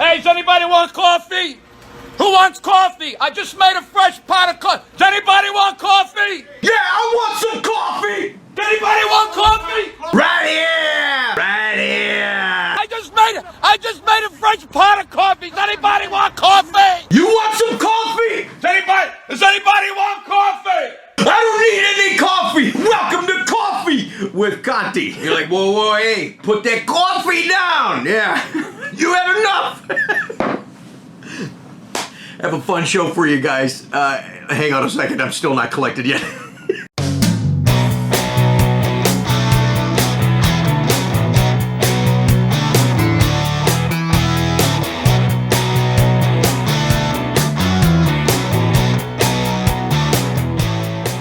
Hey, does anybody want coffee? Who wants coffee? I just made a fresh pot of coffee. Does anybody want coffee? Yeah, I want some coffee! Does anybody want coffee? Right here! Right here! I just made a fresh pot of coffee. Does anybody want coffee? You want some coffee? Does anybody want coffee? I don't need any coffee! Welcome to Coffee with Conti. You're like, whoa, whoa, hey, put that coffee down! Yeah, you had enough! Have a fun show for you guys. Hang on a second, I'm still not collected yet.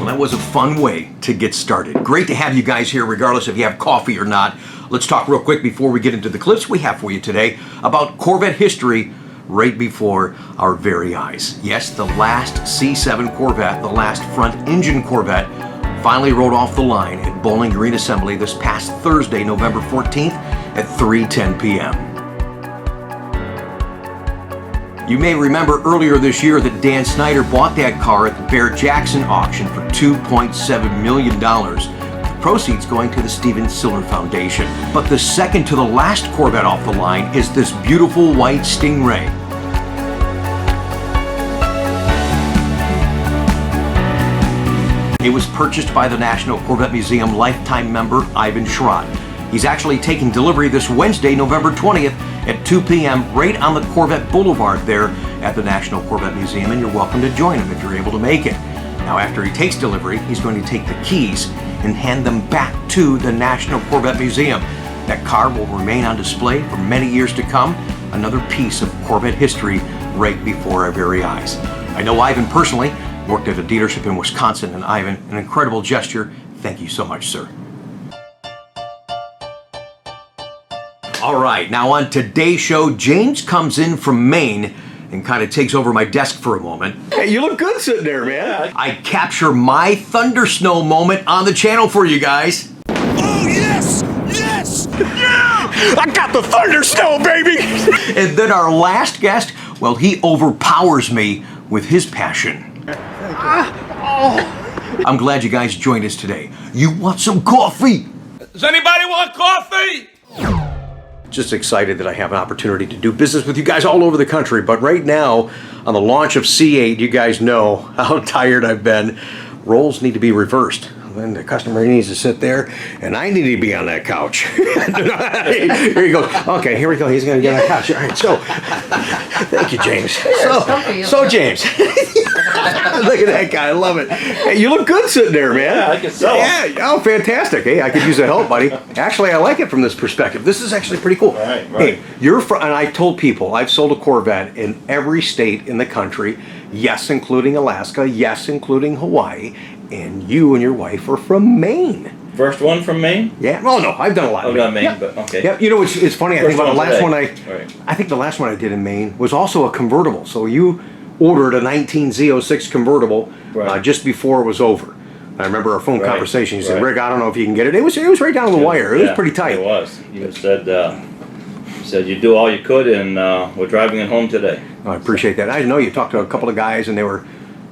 That was a fun way to get started. Great to have you guys here, regardless if you have coffee or not. Let's talk real quick before we get into the clips we have for you today about Corvette history right before our very eyes. Yes, the last C7 Corvette, the last front-engine Corvette, finally rolled off the line at Bowling Green Assembly this past Thursday, November 14th at 3:10 p.m. You may remember earlier this year that Dan Snyder bought that car at the Bear-Jackson auction for $2.7 million. The proceeds going to the Steven Siller Foundation. But the second to the last Corvette off the line is this beautiful white Stingray. It was purchased by the National Corvette Museum lifetime member Ivan Schrott. He's actually taking delivery this Wednesday, November 20th at 2 p.m. right on the Corvette Boulevard there at the National Corvette Museum, and you're welcome to join him if you're able to make it. Now, after he takes delivery, he's going to take the keys and hand them back to the National Corvette Museum. That car will remain on display for many years to come, another piece of Corvette history right before our very eyes. I know Ivan personally, worked at a dealership in Wisconsin, and Ivan, an incredible gesture. Thank you so much, sir. All right, now on today's show, James comes in from Maine and kind of takes over my desk for a moment. Hey, you look good sitting there, man. I capture my thunder snow moment on the channel for you guys. Oh, yes! Yes! Yeah! I got the thunder snow, baby! And then our last guest, well, he overpowers me with his passion. I'm glad you guys joined us today. You want some coffee? Does anybody want coffee? Just excited that I have an opportunity to do business with you guys all over the country. But right now, on the launch of C8, you guys know how tired I've been. Roles need to be reversed. Then the customer needs to sit there, and I need to be on that couch. Here you go. Okay, here we go. He's going to get on the couch. All right, so, thank you, James. So James. Look at that guy. I love it. Hey, you look good sitting there, man. Yeah, I can sell. Yeah, oh, fantastic. Hey, I could use the help, buddy. Actually, I like it from this perspective. This is actually pretty cool. Right. Hey, and I told people, I've sold a Corvette in every state in the country. Yes, including Alaska. Yes, including Hawaii. And you and your wife are from Maine. First one from Maine? Yeah. Well, no, I've done a lot. I've done Maine, yeah. but okay. Yeah. You know, it's funny. I think about the last one Right. I think the last one I did in Maine was also a convertible. So you ordered a 19 Z06 convertible Right. just before it was over. I remember our phone Right. conversation. You said, Right. "Rick, I don't know if you can get it." It was right down the wire. It was pretty tight. It was. You said you do all you could, and we're driving it home today. I appreciate that. I know you talked to a couple of guys, and they were.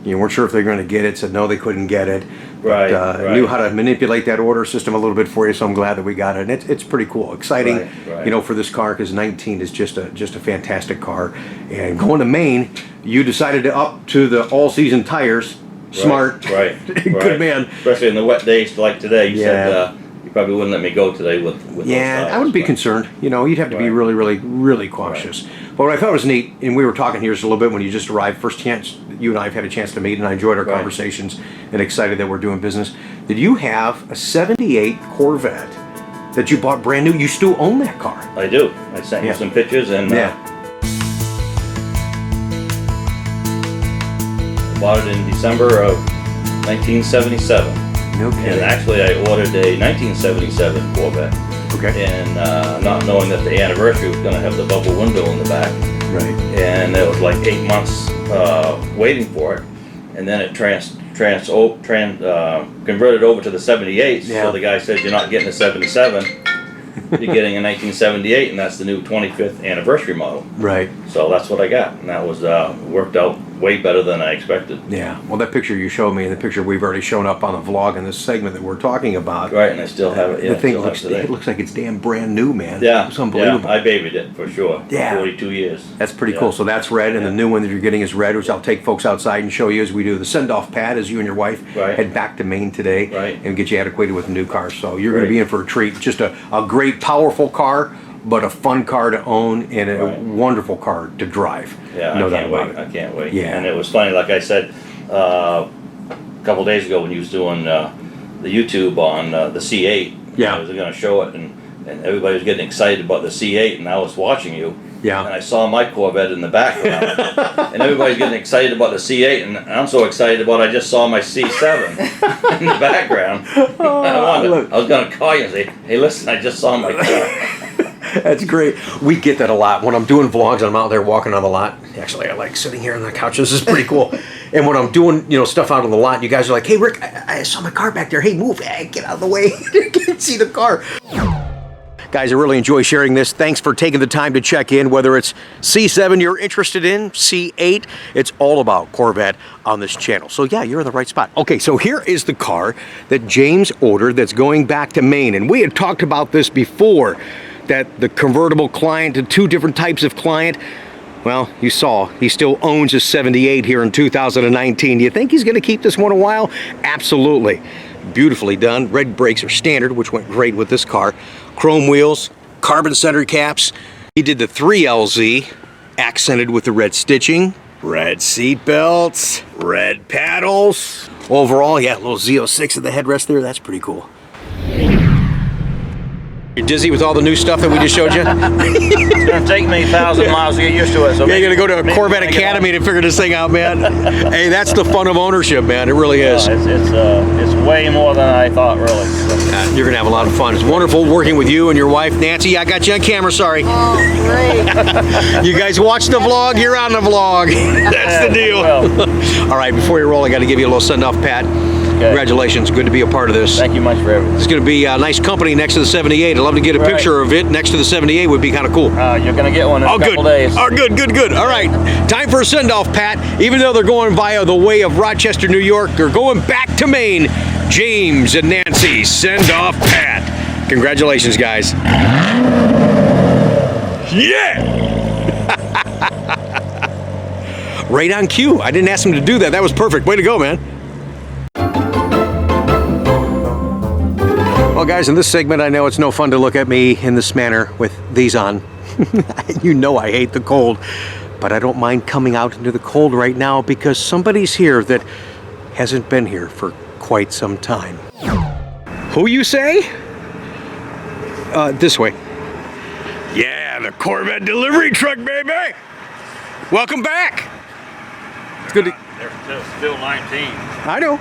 You weren't sure if they were going to get it, said no, they couldn't get it. Right, But, right. knew how to manipulate that order system a little bit for you, so I'm glad that we got it. And it's pretty cool, exciting, Right. you know, for this car, because 19 is just a fantastic car. And going to Maine, you decided to up to the all-season tires. Smart, Right. good man. Especially in the wet days like today. You Yeah. said you probably wouldn't let me go today with Yeah, those I would be but- concerned. You know, you'd have to be Right. really cautious. But what I thought was neat, and we were talking here just a little bit when you just arrived, first chance, you and I have had a chance to meet, and I enjoyed our Right. conversations and excited that we're doing business. Did you have a 78 Corvette that you bought brand new? You still own that car? I do. I sent Yeah. you some pictures, and bought it in December of 1977. No kidding. And actually, I ordered a 1977 Corvette. Okay. And not knowing that the anniversary was going to have the bubble window in the back. Right. And it was like 8 months waiting for it. And then it converted over to the 78. Yeah. So the guy said, "You're not getting a 77." you're getting a 1978, and that's the new 25th anniversary model. Right. So that's what I got, and that was worked out way better than I expected. Yeah. Well, that picture you showed me, and the picture we've already shown up on the vlog in this segment that we're talking about. Right, and I still have it. Yeah, the thing still looks, have it today. it looks like it's damn brand new, man. Yeah, It's unbelievable. Yeah, I babied it for sure. Yeah. 42 years. That's pretty cool. So that's red, and the new one that you're getting is red, which I'll take folks outside and show you as we do the send-off pad as you and your wife head back to Maine today and get you acquainted with a new car. So you're going to be in for a treat. Just a great, powerful car, but a fun car to own and a wonderful car to drive. Yeah, no I doubt can't about wait. it. I can't wait. Yeah. And it was funny, like I said a couple days ago when you was doing the YouTube on the C8. Yeah. I was going to show it, and everybody was getting excited about the C8, and I was watching you. Yeah. And I saw my Corvette in the background, and everybody's getting excited about the C8, and I'm so excited about I just saw my C7 in the background. I was going to call you and say, hey, listen, I just saw my car. That's great. We get that a lot. When I'm doing vlogs, I'm out there walking on the lot. Actually, I like sitting here on the couch. This is pretty cool. And when I'm doing, stuff out on the lot, you guys are like, hey, Rick, I saw my car back there. Hey, move. Hey, get out of the way. You can't see the car. Guys, I really enjoy sharing this. Thanks for taking the time to check in. Whether it's C7 you're interested in, C8, it's all about Corvette on this channel. So yeah, you're in the right spot. Okay, so here is the car that James ordered that's going back to Maine. And we had talked about this before, that the convertible client, the two different types of client. Well, you saw, he still owns a 78 here in 2019. Do you think he's gonna keep this one a while? Absolutely. Beautifully done. Red brakes are standard, which went great with this car. Chrome wheels, carbon center caps. He did the 3LZ, accented with the red stitching, red seat belts, red paddles. Overall, yeah, a little Z06 at the headrest there. That's pretty cool. You're dizzy with all the new stuff that we just showed you? It's going to take me 1,000 miles to get used to it. So yeah, you're going to go to a Corvette Academy to figure this thing out, man. Hey, that's the fun of ownership, man. It really is. It's way more than I thought, really. So. You're going to have a lot of fun. It's wonderful working with you and your wife, Nancy. I got you on camera, sorry. Oh, great. You guys watch the vlog, you're on the vlog. That's the deal. All right, before you roll, I got to give you a little send-off, Pat. Okay. Congratulations, good to be a part of this. Thank you much for everything. It's going to be a nice company next to the 78. I'd love to get a picture of it next to the 78. Would be kind of cool. You're going to get one in a couple days. Oh, good. All right, time for a send-off, Pat. Even though they're going via the way of Rochester, New York, they're going back to Maine. James and Nancy, send off Pat. Congratulations, guys. Yeah! Right on cue. I didn't ask him to do that. That was perfect. Way to go, man. Well, guys, in this segment, I know it's no fun to look at me in this manner with these on. You know I hate the cold, but I don't mind coming out into the cold right now because somebody's here that hasn't been here for quite some time. Who you say? This way. Yeah, the Corvette delivery truck, baby! Welcome back! It's good to... They're still 19. I know.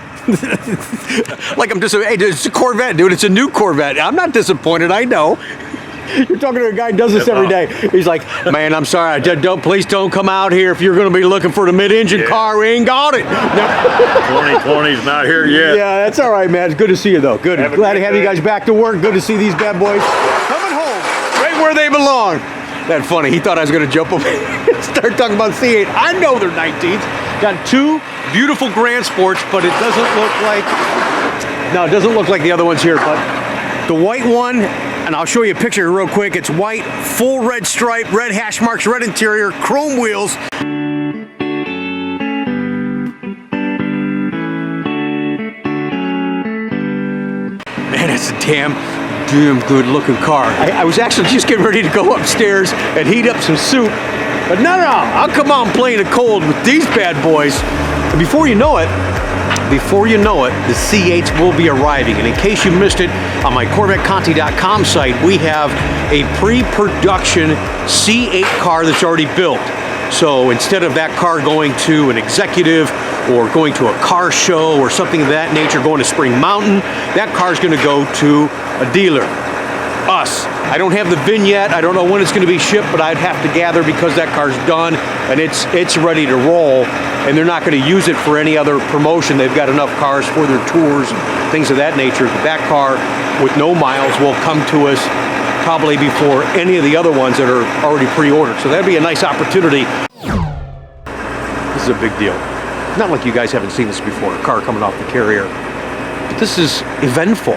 Like I'm just, hey, it's a Corvette, dude. It's a new Corvette. I'm not disappointed. I know. You're talking to a guy who does this every day. He's like, man, I'm sorry. Please don't come out here if you're going to be looking for the mid-engine car. We ain't got it. 2020's not here yet. Yeah, that's all right, man. It's good to see you, though. Good. Glad to have you guys back to work. Good to see these bad boys coming home, right where they belong. That's funny. He thought I was going to jump up and start talking about C8. I know they're 19s. Got two beautiful Grand Sports, but it doesn't look like, no, it doesn't look like the other ones here, but the white one, and I'll show you a picture real quick. It's white, full red stripe, red hash marks, red interior, chrome wheels. Man, it's a damn good looking car. I was actually just getting ready to go upstairs and heat up some soup, but no, I'll come out and play in the cold with these bad boys. And before you know it, the C8s will be arriving. And in case you missed it, on my CorvetteConti.com site, we have a pre-production C8 car that's already built. So instead of that car going to an executive or going to a car show or something of that nature, going to Spring Mountain, that car's going to go to a dealer. Us. I don't have the VIN yet. I don't know when it's going to be shipped, but I'd have to gather because that car's done and it's ready to roll, and they're not going to use it for any other promotion. They've got enough cars for their tours and things of that nature. But that car with no miles will come to us probably before any of the other ones that are already pre-ordered. So that'd be a nice opportunity. This is a big deal. Not like you guys haven't seen this before, a car coming off the carrier. But this is eventful.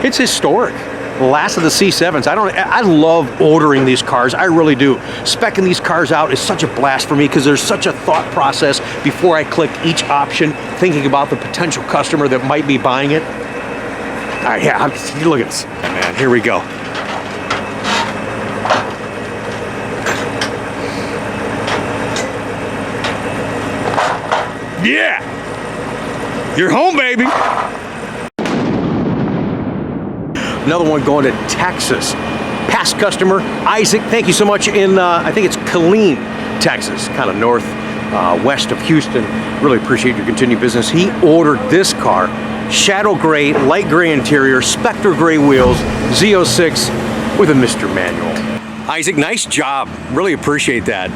It's historic. The last of the C7s. I love ordering these cars. I really do. Speccing these cars out is such a blast for me because there's such a thought process before I click each option, thinking about the potential customer that might be buying it. All right, yeah, look at this. Man, here we go. Yeah! You're home, baby! Another one going to Texas. Past customer, Isaac, thank you so much in, I think it's Killeen, Texas, kind of north, west of Houston. Really appreciate your continued business. He ordered this car, shadow gray, light gray interior, Spectre gray wheels, Z06 with a Mr. Manual. Isaac, nice job. Really appreciate that.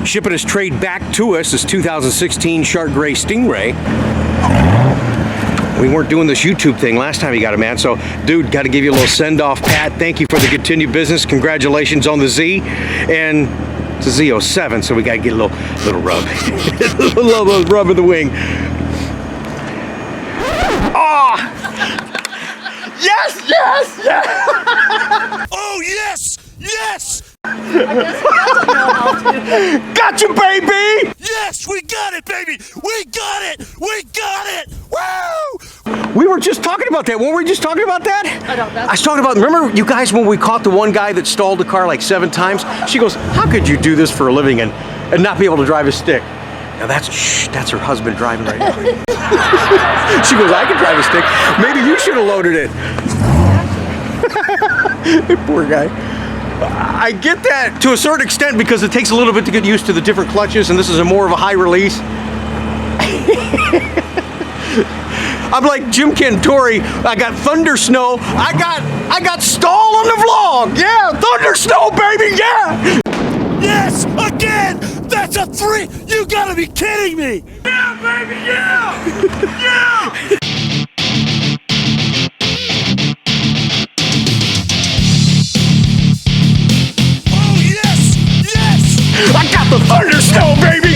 Shipping his trade back to us, this 2016 Shark Gray Stingray. We weren't doing this YouTube thing last time you got it, man. So, dude, got to give you a little send-off, Pat. Thank you for the continued business. Congratulations on the Z. And it's a Z07, so we got to get a little rub. a little rub of the wing. Oh! Yes, yes, yes! Oh, yes, yes! Got you, baby! Yes, we got it, baby! We got it! We got it! Woo! We were just talking about that. Weren't we just talking about that? I don't know. I was talking about, remember you guys when we caught the one guy that stalled the car like 7 times? She goes, how could you do this for a living and not be able to drive a stick? Now that's her husband driving right now. She goes, I can drive a stick. Maybe you should have loaded it. Poor guy. I get that to a certain extent because it takes a little bit to get used to the different clutches, and this is more of a high release. I'm like Jim Cantori. I got Thunder Snow. I got Stall on the vlog. Yeah, Thunder Snow, baby. Yeah. Yes, again. That's a 3. You gotta be kidding me. Yeah, baby. Yeah. Yeah. I got the Thunder Snow, baby!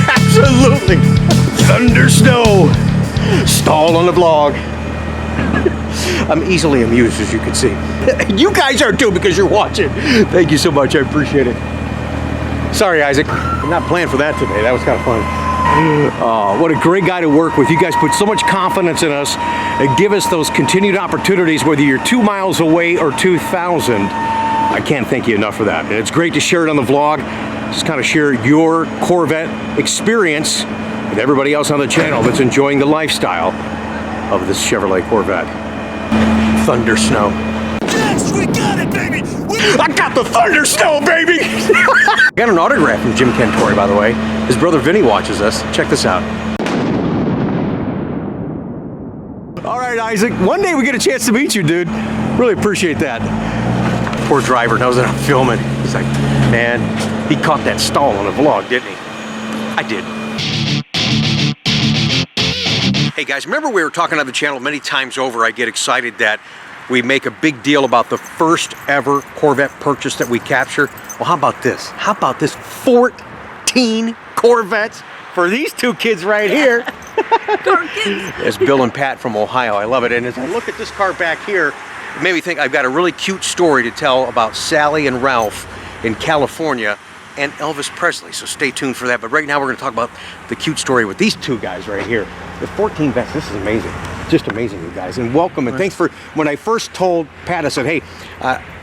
Absolutely! Thunder Snow! Stall on the vlog. I'm easily amused, as you can see. You guys are too, because you're watching. Thank you so much, I appreciate it. Sorry, Isaac. I'm not planning for that today. That was kind of fun. Oh, what a great guy to work with. You guys put so much confidence in us and give us those continued opportunities, whether you're 2 miles away or 2,000. I can't thank you enough for that. And it's great to share it on the vlog. Just kind of share your Corvette experience with everybody else on the channel that's enjoying the lifestyle of this Chevrolet Corvette. Thunder Snow. Yes, we got it, baby! I got the Thunder Snow, baby! I got an autograph from Jim Cantori, by the way. His brother Vinny watches us. Check this out. All right, Isaac. One day we get a chance to meet you, dude. Really appreciate that. Poor driver knows that I'm filming. He's like, man, he caught that stall on the vlog, didn't he? I did. Hey guys, remember we were talking on the channel many times over, I get excited that we make a big deal about the first ever Corvette purchase that we capture. Well, how about this? How about this 14 Corvettes for these 2 kids right here? It's Bill and Pat from Ohio. I love it. And as I look at this car back here, it made me think I've got a really cute story to tell about Sally and Ralph in California and Elvis Presley. So stay tuned for that. But right now we're going to talk about the cute story with these 2 guys right here. The 14 Vets. This is amazing. Just amazing, you guys. And welcome. And thanks for, when I first told Pat, I said, hey,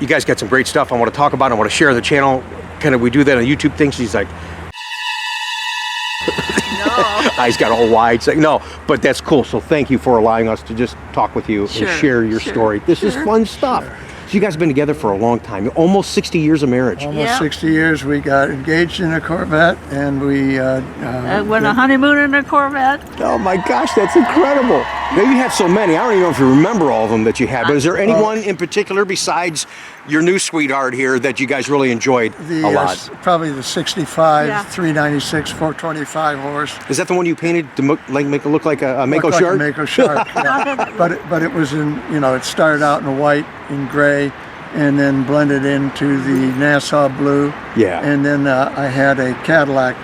you guys got some great stuff I want to talk about. I want to share the channel. Kind of, we do that on YouTube thing. She's like, eyes got all wide. It's like, no, but that's cool. So thank you for allowing us to just talk with you and share your story. This is fun stuff. So you guys have been together for a long time, almost 60 years of marriage. Almost 60 years. We got engaged in a Corvette, and we went on a honeymoon in a Corvette. Oh my gosh, that's incredible. Now you have so many. I don't even know if you remember all of them that you had, but is there anyone in particular besides your new sweetheart here that you guys really enjoyed a lot? Probably the 65, Yeah. 396, 425 horse. Is that the one you painted to make it look like a Mako Looked like shark? a Mako shark, yeah. But it was in, you know, it started out in white and gray, and then blended into the Nassau blue. Yeah. And then I had a Cadillac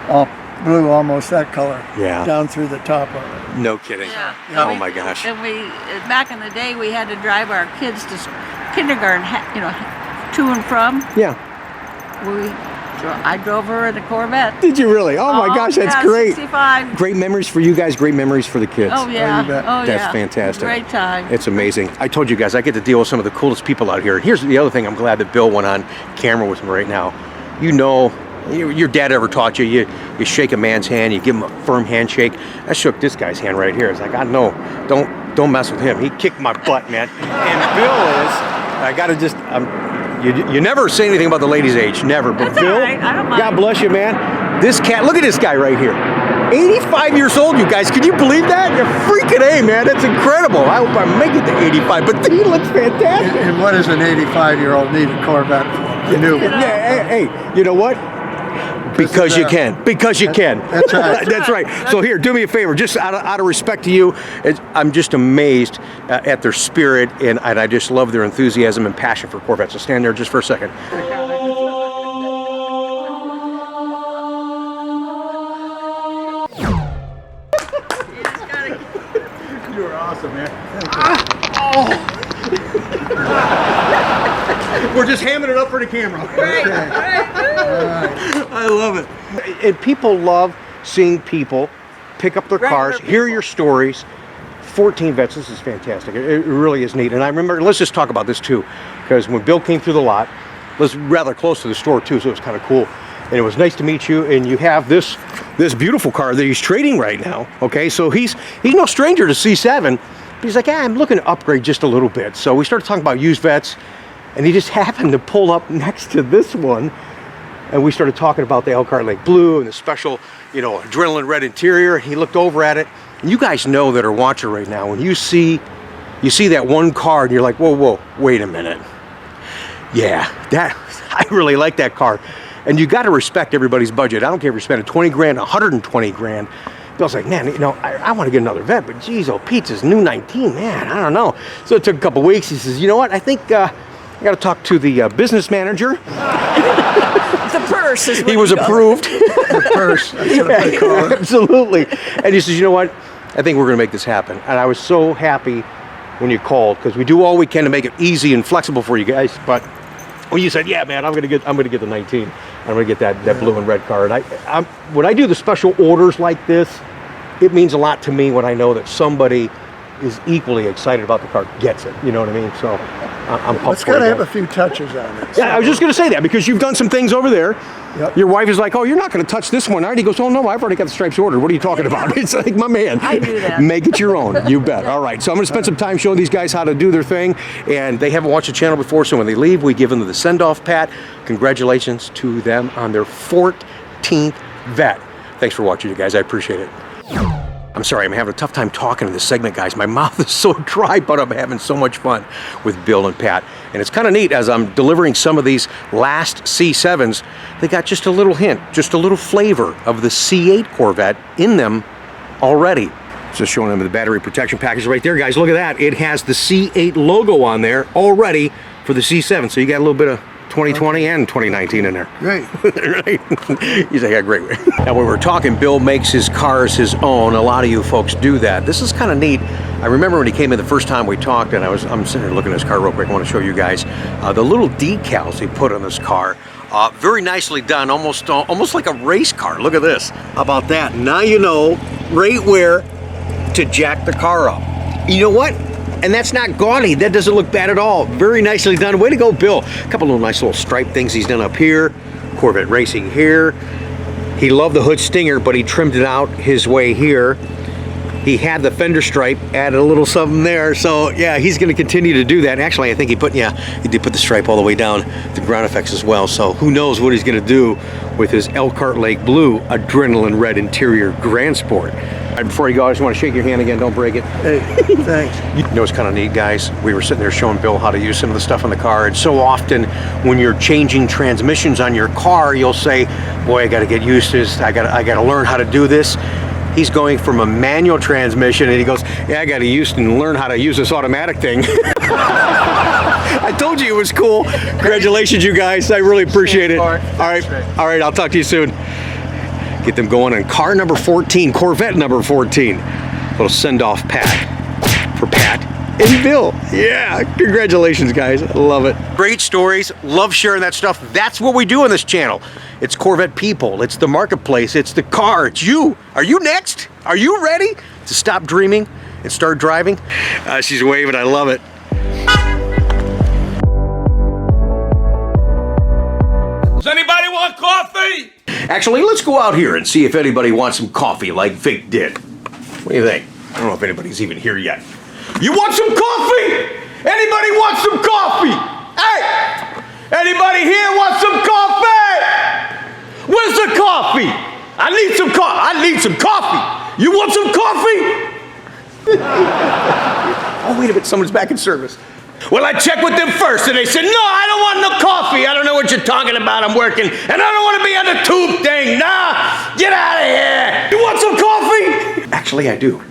all blue, almost that color. Yeah. Down through the top of it. No kidding. Yeah. Oh my gosh. And we, back in the day, we had to drive our kids to kindergarten, you know, to and from. Yeah. I drove her in a Corvette. Did you really? Oh my gosh, that's yeah, great. 65. Great memories for you guys, great memories for the kids. Oh yeah. you bet. Oh yeah. That's fantastic. Great time. It's amazing. I told you guys I get to deal with some of the coolest people out here. Here's the other thing, I'm glad that Bill went on camera with me right now. You know, your dad ever taught you, you shake a man's hand, you give him a firm handshake. I shook this guy's hand right here. It's like, no, don't mess with him. He kicked my butt, man. And Bill is, I gotta just, you never say anything about the lady's age, never. But That's Bill, all right. I don't mind. God bless you, man. This cat, look at this guy right here. 85 years old, you guys. Can you believe that? You're freaking A, man. That's incredible. I hope I make it to 85, but he looks fantastic. And what does an 85-year-old need a Corvette for? You knew. Yeah, hey, you know what? Because you can. Because you can. That's right. That's right. So here, do me a favor. Just out of respect to you, I'm just amazed at their spirit, and I just love their enthusiasm and passion for Corvettes. So stand there just for a second. You are awesome, man. We're just hamming it up for the camera. I love it. And people love seeing people pick up their cars, hear your stories. 14 vets, this is fantastic. It really is neat. And I remember, let's just talk about this too, because when Bill came through the lot, was rather close to the store too, so it was kind of cool. And it was nice to meet you. And you have this beautiful car that he's trading right now. Okay, so he's no stranger to C7, but he's like, I'm looking to upgrade just a little bit. So we started talking about used vets, and he just happened to pull up next to this one. And we started talking about the Elkhart Lake Blue and the special, you know, adrenaline red interior. He looked over at it. And you guys know that are watching right now, when you see that one car and you're like, whoa, wait a minute. Yeah, I really like that car. And you got to respect everybody's budget. I don't care if you're spending 20 grand, 120 grand. Bill's like, man, you know, I want to get another vet, but geez, oh, Pete's new 19, man, I don't know. So it took a couple weeks. He says, you know what, I think I got to talk to the business manager. The purse is what He was approved. The purse. That's what they call it. Absolutely. And he says, you know what? I think we're going to make this happen. And I was so happy when you called, because we do all we can to make it easy and flexible for you guys. But when you said, yeah, man, I'm going to get the 19. I'm going to get that blue and red car. And when I do the special orders like this, it means a lot to me when I know that somebody is equally excited about the car, gets it. You know what I mean? So I'm pumped. It's got to have a few touches on it. Yeah, I was just going to say that, because you've done some things over there. Yep. Your wife is like, oh, you're not going to touch this one, are you? He goes, oh, no, I've already got the stripes ordered. What are you talking about? It's like, my man. I do that. Make it your own. You bet. All right. So I'm going to spend some time showing these guys how to do their thing. And they haven't watched the channel before, so when they leave, we give them the send-off pat. Congratulations to them on their 14th vet. Thanks for watching, you guys. I appreciate it. I'm sorry, I'm having a tough time talking in this segment, guys. My mouth is so dry, but I'm having so much fun with Bill and Pat. And it's kind of neat, as I'm delivering some of these last C7s, they got just a little hint, just a little flavor of the C8 Corvette in them already. Just showing them the battery protection package right there, guys. Look at that. It has the C8 logo on there already for the C7. So you got a little bit of 2020 and 2019 in there. Great. Right? He's like, yeah, great. Now, when we're talking, Bill makes his cars his own. A lot of you folks do that. This is kind of neat. I remember when he came in the first time we talked, and I'm sitting here looking at his car real quick. I want to show you guys the little decals he put on this car. Very nicely done, almost like a race car. Look at this. How about that? Now you know right where to jack the car up. You know what? And that's not gaudy. That doesn't look bad at all. Very nicely done. Way to go, Bill. A couple of nice little stripe things he's done up here. Corvette Racing here. He loved the hood stinger, but he trimmed it out his way here. He had the fender stripe, added a little something there. So yeah, he's going to continue to do that. Actually, I think he did put the stripe all the way down to ground effects as well. So who knows what he's going to do with his Elkhart Lake Blue Adrenaline Red Interior Grand Sport. Right, before you go, I just want to shake your hand again. Don't break it. Hey, thanks. You know, it's kind of neat, guys. We were sitting there showing Bill how to use some of the stuff in the car. And so often when you're changing transmissions on your car, you'll say, boy, I got to get used to this. I got to learn how to do this. He's going from a manual transmission and he goes, yeah, I got to learn how to use this automatic thing. I told you it was cool. Congratulations, you guys. I really appreciate it. All right, I'll talk to you soon. Get them going on car number 14, Corvette number 14. Little send-off pack for Pat and Bill. Yeah, congratulations, guys. I love it. Great stories. Love sharing that stuff. That's what we do on this channel. It's Corvette people. It's the marketplace. It's the car. It's you. Are you next? Are you ready to stop dreaming and start driving? She's waving. I love it. Does anybody want coffee? Actually, let's go out here and see if anybody wants some coffee like Vic did. What do you think? I don't know if anybody's even here yet. You want some coffee? Anybody want some coffee? Hey! Anybody here want some coffee? Where's the coffee? I need some coffee. I need some coffee. You want some coffee? Oh, wait a minute. Someone's back in service. Well, I checked with them first, and they said, no, I don't want no coffee. I don't know what you're talking about. I'm working, and I don't want to be on the tube thing. Nah, get out of here. You want some coffee? Actually, I do.